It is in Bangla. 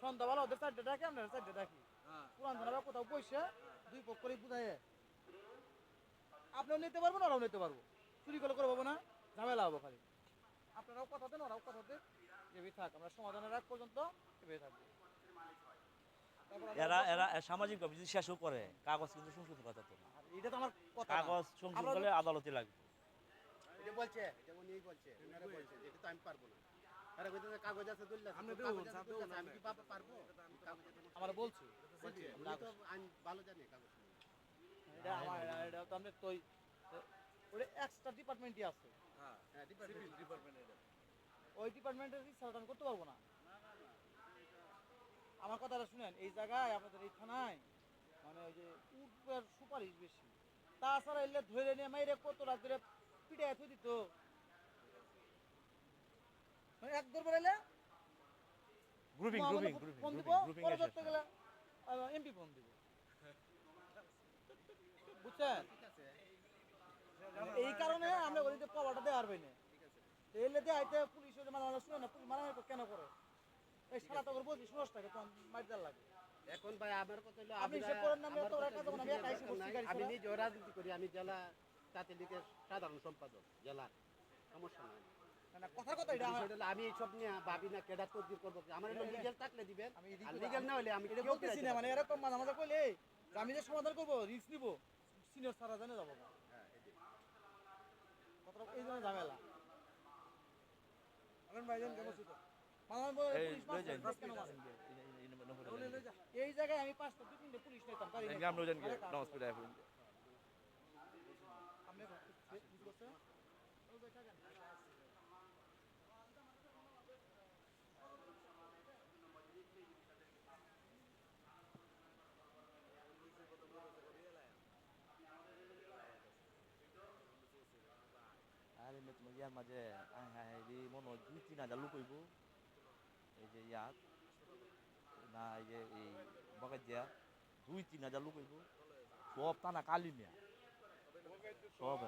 সন্ধ্যাবেলা ওদের চারটে ডাকি আপনার চারটে ডাকি পুরান ধারা কোথাও বসে দুই পক্ষ করে বুঝাই আপনিও নিতে পারবেন ওরাও নিতে পারবো চুরি করে পাবো না ঝামেলা হবো খালি আপনারাও কথা দেন ওরাও কথা দেন এভাবে থাক আমরা সমাধানের রাখ পর্যন্ত এভাবে থাকবো এরা এরা সামাজিকভাবে যদি শেষও করে কাগজ কিন্তু সংশোধন কথা তো না এটা তো আমার কথা কাগজ সংশোধন করলে আদালতে লাগবে এটা বলছে যেমন এই বলছে ওনারা বলছে যে এটা তো আমি পারবো না আরে কইতে কাগজ আছে দুল্লা আমি কি বাবা পারবো আমরা বলছি উনি তো আমি ভালো জানি কাগজ এটা আমার এটা তো আমরা তো ওটা এক্সট্রা ডিপার্টমেন্টই আছে হ্যাঁ ডিপার্টমেন্ট এটা ওই ডিপার্টমেন্টের রিসার্চ আমি করতে পারবো না আমার কথাটা শুনেন এই জায়গায় আপনাদের এই থানায় মানে ওই যে উঠবার সুপারিশ বেশি তাছাড়া এলে ধরে নিয়ে মাইরে কত রাত ধরে পিঠে এত দিত এক দরবার এলে গ্রুপিং ফোন দিব পরে ধরতে গেলে এমপি ফোন দিব বুঝছেন এই কারণে আমরা বলি যে পাওয়াটা দেওয়ার পাই না এলে দিয়ে আইতে পুলিশ মানে শুনে না পুলিশ মারামারি কেন করে এই সারা তো করে বলছি 16 টাকা তো মাইদার লাগে এখন ভাই আমার কথা হলো আপনি সে করেন না আমি তো ওরা কাজ না আমি একাই বসছি গাড়ি আমি নিজে রাজনীতি করি আমি জেলা জাতীয় লীগের সাধারণ সম্পাদক জেলা সমস্যা নাই না কথার কথা এটা আমি এইসব নিয়ে ভাবি না কেডা তদবির করবো আমার লিগেল থাকলে দিবেন আর লিগেল না হলে আমি এটা বলতেছি না মানে এরকম মাঝে মাঝে কইলে আমি যে সমাধান করবো রিস্ক নিব সিনিয়র স্যাররা জানে যাবো হ্যাঁ এটাই কথাটা এই জন্য ঝামেলা আলেন ভাইজান কেমন ছিল এই জায়গায় আমি 5টা 2-3টে পুলিশ নিতাম গাড়ি নিয়ে আমরা জানি নামাজ পড়ে এখন আপনি বুঝতে পারছেন আরে তোমার ইয়ার মাঝে মনে হয় 2-3 হাজার লোক হইব এই যে ইয়াত না এই যে এই বগাজিয়া 2-3 হাজার লোক হইব সব টানা কালি নিয়া সব